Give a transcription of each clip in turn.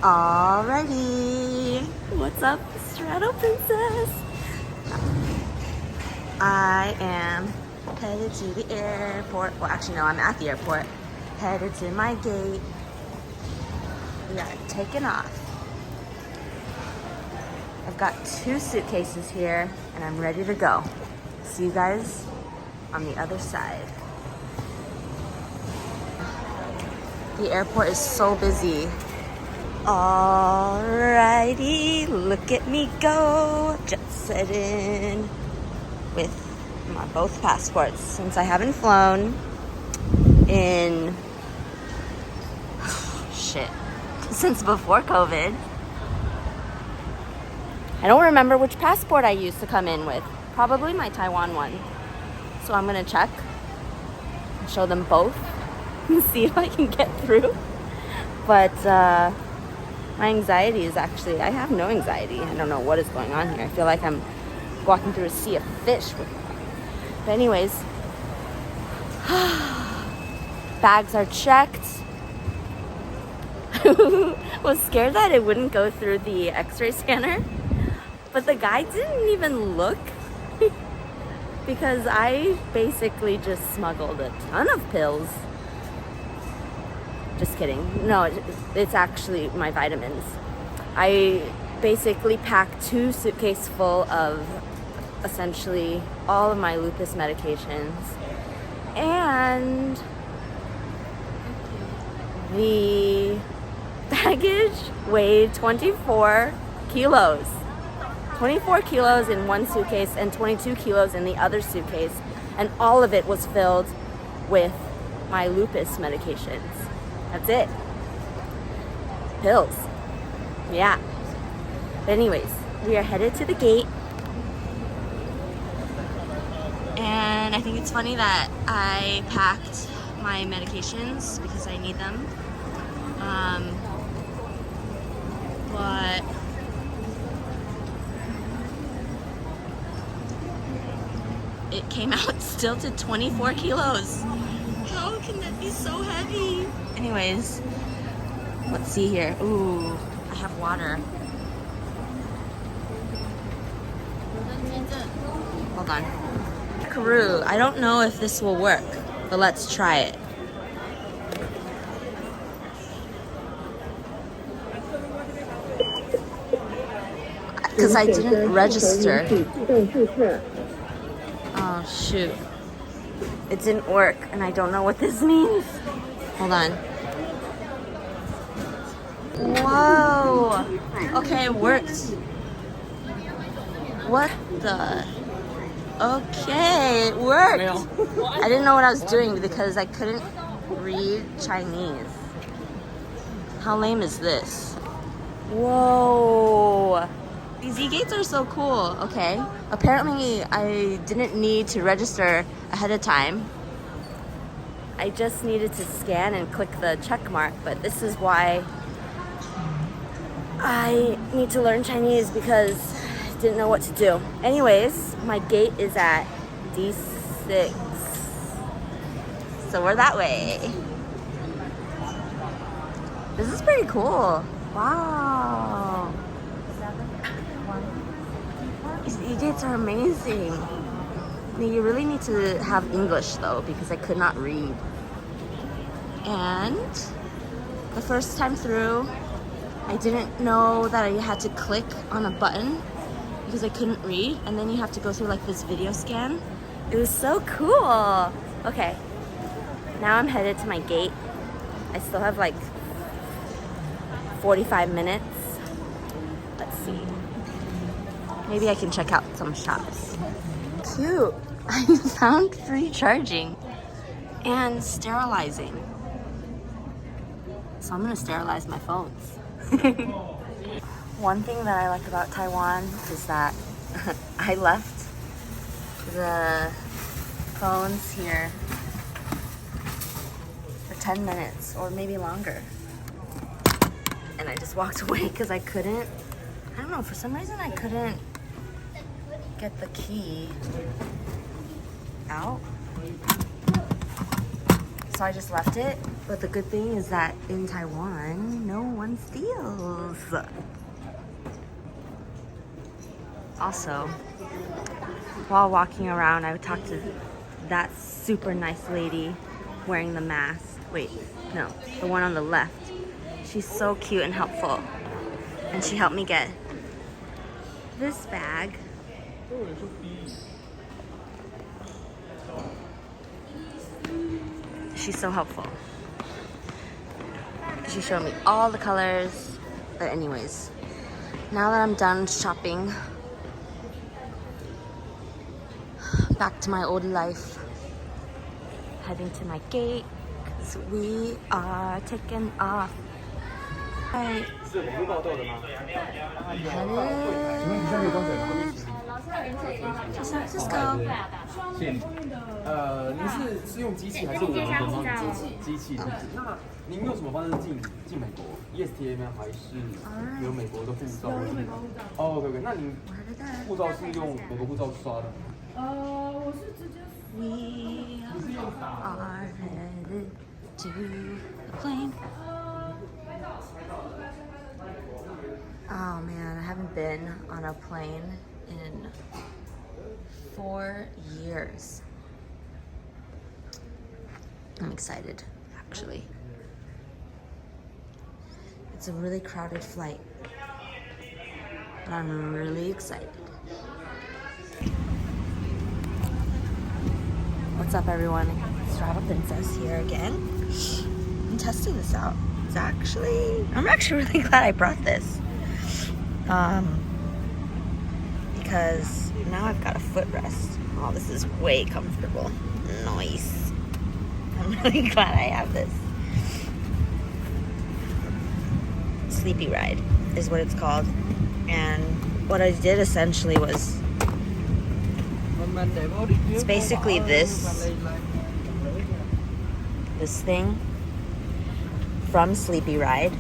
Alrighty, what's up, Straddle Princess? I am headed to the airport. Well, actually, no, I'm at the airport. Headed to my gate. We are taking off. I've got 2 suitcases here, and I'm ready to go. See you guys on the other side. The airport is so busy. Alrighty, look at me go. Jet setting with my both passports since I haven't flown in since before COVID. I don't remember which passport I used to come in with. Probably my Taiwan one. So I'm gonna check, show them both, and see if I can get through. But my anxiety is actually, I have no anxiety. I don't know what is going on here. I feel like I'm walking through a sea of fish. But anyways, bags are checked. Was scared that it wouldn't go through the x-ray scanner, but the guy didn't even look because I basically just smuggled a ton of pills. Just kidding. No, it's actually my vitamins. I basically packed 2 suitcases full of essentially all of my lupus medications, and the baggage weighed 24 kilos. 24 kilos in one suitcase and 22 kilos in the other suitcase, and all of it was filled with my lupus medications. That's it. Pills. Yeah. But anyways, we are headed to the gate. And I think it's funny that I packed my medications because I need them. But it came out still to 24 kilos. How can that be so heavy? Anyways, let's see here. Ooh, I have water. Hold on. Karoo, I don't know if this will work, but let's try it. Because I didn't register. Oh, shoot. It didn't work, and I don't know what this means. Hold on. Whoa. Okay, it worked. What the? Okay, it worked. I didn't know what I was doing because I couldn't read Chinese. How lame is this? Whoa. These e-gates are so cool. Okay. Apparently, I didn't need to register ahead of time. I just needed to scan and click the check mark, but this is why I need to learn Chinese, because I didn't know what to do. Anyways, my gate is at D6. So we're that way. This is pretty cool. Wow. These e-gates are amazing. You really need to have English though, because I could not read. And the first time through, I didn't know that I had to click on a button because I couldn't read, and then you have to go through like this video scan. It was so cool. Okay, now I'm headed to my gate. I still have like 45 minutes. Let's see. Maybe I can check out some shops. Cute. I found free charging and sterilizing. So I'm gonna sterilize my phones. One thing that I like about Taiwan is that I left the phones here for 10 minutes or maybe longer. And I just walked away because I couldn't, I don't know, for some reason I couldn't get the key out. So I just left it But the good thing is that in Taiwan, no one steals. Also, while walking around, I would talk to that super nice lady wearing the mask. Wait, no, the one on the left. She's so cute and helpful. And she helped me get this bag. She's so helpful. She showed me all the colors. But anyways, now that I'm done shopping, back to my old life. Heading to my gate, because we are taking off. Right. To San Francisco. 您是用机器还是我们的帮你机器？那您用什么方式进美国 ？ESTA 吗？还是有美国的护照？有美国护照。哦 ，OK， 那您护照是用美国护照刷的？我是直接。We are headed to the plane. Oh man, I haven't been on a plane in 4 years. I'm excited, actually. It's a really crowded flight, but I'm really excited. What's up, everyone? Straddle Princess here again. I'm testing this out. I'm actually really glad I brought this. Because now I've got a footrest. Oh, this is way comfortable. Nice. I'm really glad I have this. Sleepy Ride is what it's called. And what I did essentially was, it's basically this thing from Sleepy Ride,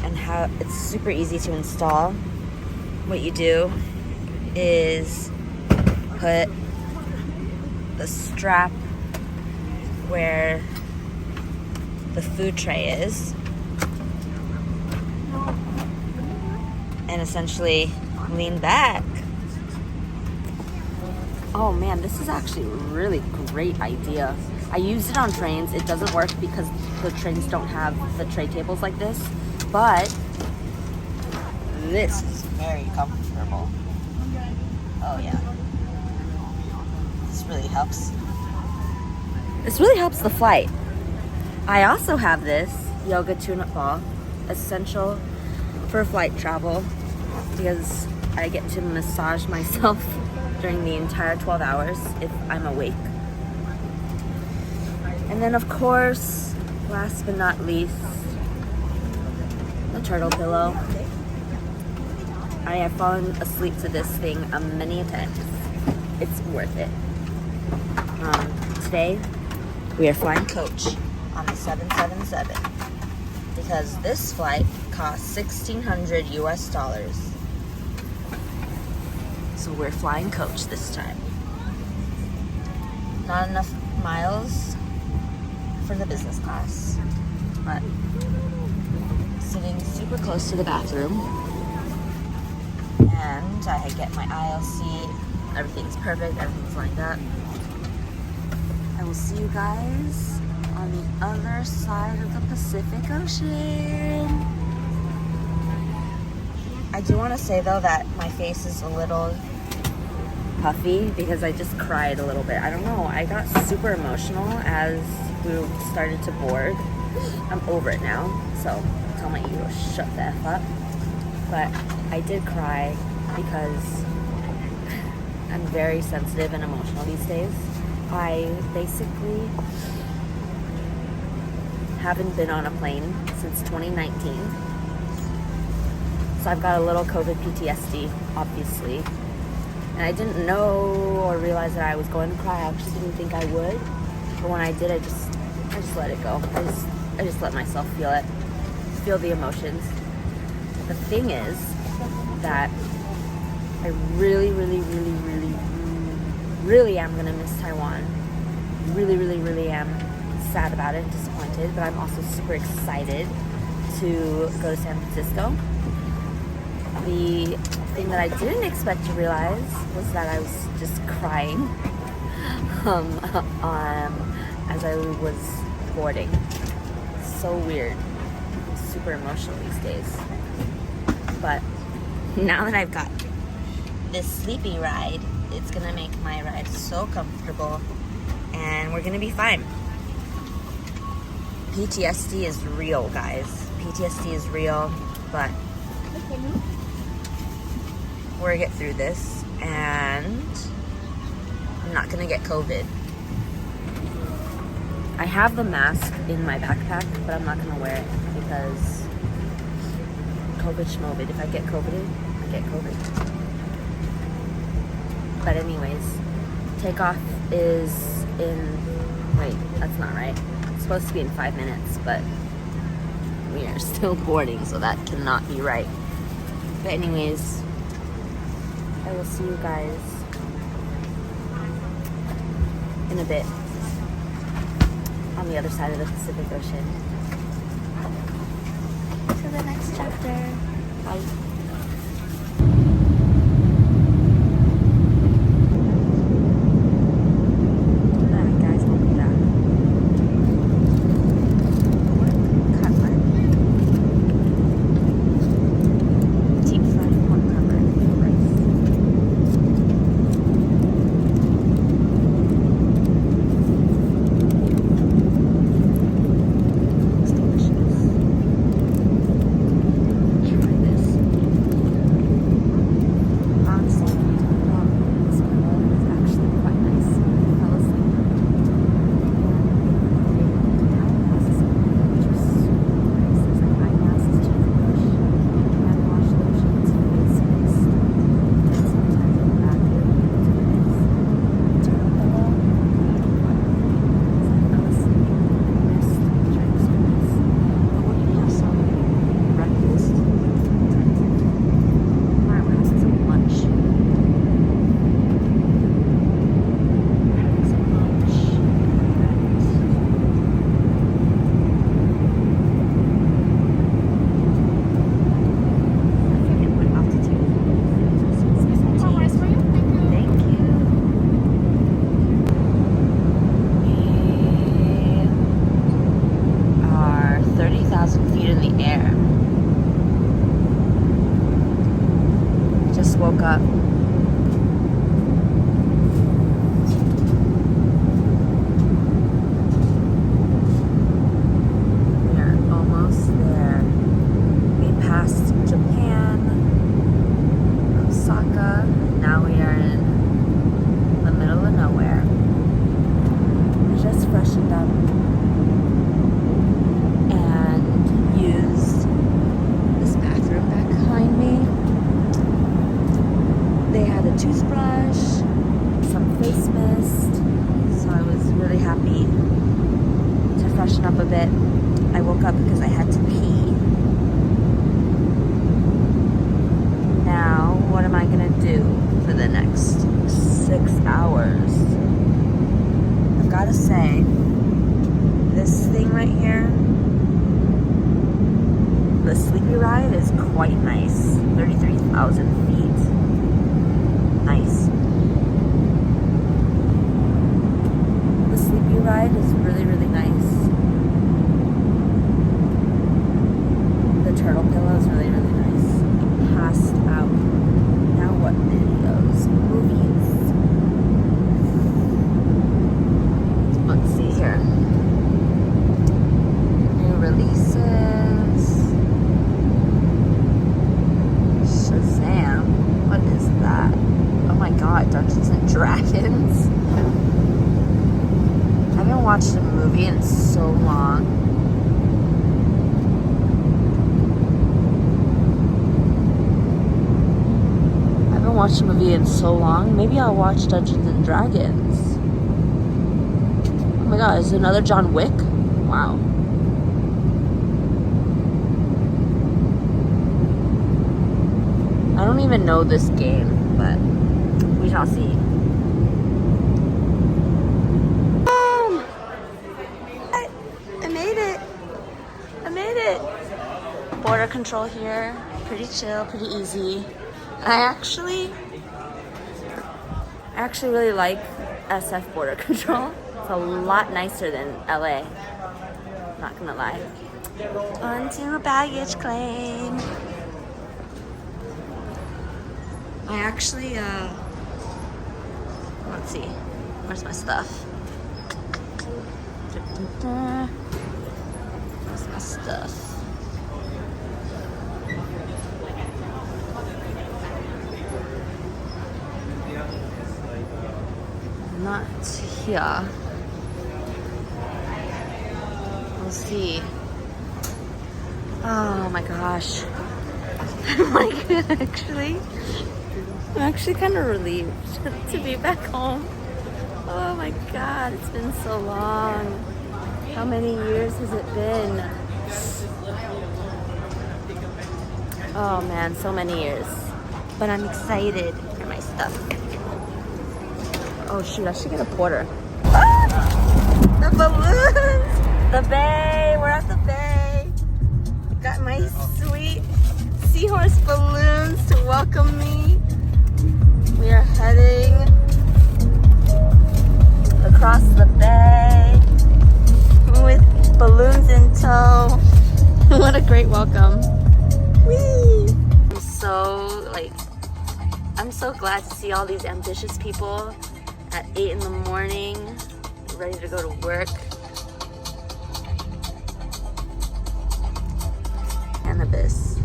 and how it's super easy to install. What you do is put the strap where the food tray is, and essentially lean back. Oh man, this is actually a really great idea. I used it on trains. It doesn't work because the trains don't have the tray tables like this, but this is very comfortable. Oh yeah. This really helps. This really helps the flight. I also have this yoga tune-up ball, essential for flight travel, because I get to massage myself during the entire 12 hours if I'm awake. And then of course, last but not least, the turtle pillow. I have fallen asleep to this thing many times. It's worth it. Today, we are flying coach on the 777 because this flight costs $1,600 US. So we're flying coach this time. Not enough miles for the business class, but sitting super close to the bathroom, and I get my aisle seat. Everything's perfect, everything's lined up. I will see you guys on the other side of the Pacific Ocean. I do want to say though that my face is a little puffy because I just cried a little bit. I don't know, I got super emotional as we started to board. I'm over it now, so tell my ego shut the F up. But I did cry because I'm very sensitive and emotional these days. I basically haven't been on a plane since 2019. So I've got a little COVID PTSD, obviously. And I didn't know or realize that I was going to cry. I actually didn't think I would. But when I did, I just let it go. I just let myself feel it. Feel the emotions. The thing is that I really am gonna miss Taiwan. really am sad about it, disappointed, but I'm also super excited to go to San Francisco. The thing that I didn't expect to realize was that I was just crying as I was boarding. So weird. I'm super emotional these days. But now that I've got this sleepy ride, it's gonna make my ride so comfortable and we're gonna be fine. PTSD is real, guys. PTSD is real, but we're gonna get through this and I'm not gonna get COVID. I have the mask in my backpack, but I'm not gonna wear it because COVID schmovid. If I get COVID, I get COVID. But anyways, takeoff is in, wait, that's not right. It's supposed to be in 5 minutes, but we are still boarding, so that cannot be right. But anyways, I will see you guys in a bit on the other side of the Pacific Ocean. To the next chapter. Bye. Woke up. We are almost there. We passed Japan, Osaka, and now we are in the middle of nowhere. We just freshened up and used this bathroom back behind me. They had a toothbrush, some face mist, so I was really happy to freshen up a bit. I woke up because I had to pee. Now, what am I gonna do for the next 6 hours? I've gotta say, this thing right here, the sleepy ride is quite nice. 33,000 feet. Nice. The sleepy ride is really nice. The turtle pillow is really nice. Passed out. Now what videos? Movies. Let's see here. New releases. Shazam. What is that? Oh my god, Dungeons and Dragons. I haven't watched a movie in so long. I haven't watched a movie in so long. Maybe I'll watch Dungeons and Dragons. Oh my god, is it another John Wick? Wow. I don't even know this game, but we shall see. made it. Border control here. Pretty chill, pretty easy. I actually really like SF border control. It's a lot nicer than LA. Not gonna lie. On to baggage claim. I actually, let's see. Where's my stuff? Where's my stuff? Not here. We'll see. Oh my gosh. I'm actually kind of relieved to be back home. Oh my god, it's been so long. How many years has it been? Oh man, so many years. But I'm excited for my stuff. Oh shoot, I should get a porter. Ah! The balloons! The bay, we're at the bay. Got my sweet seahorse balloons to welcome me. We are heading across the bay with balloons in tow. What a great welcome. Whee! I'm so glad to see all these ambitious people at 8 in the morning, ready to go to work. Cannabis.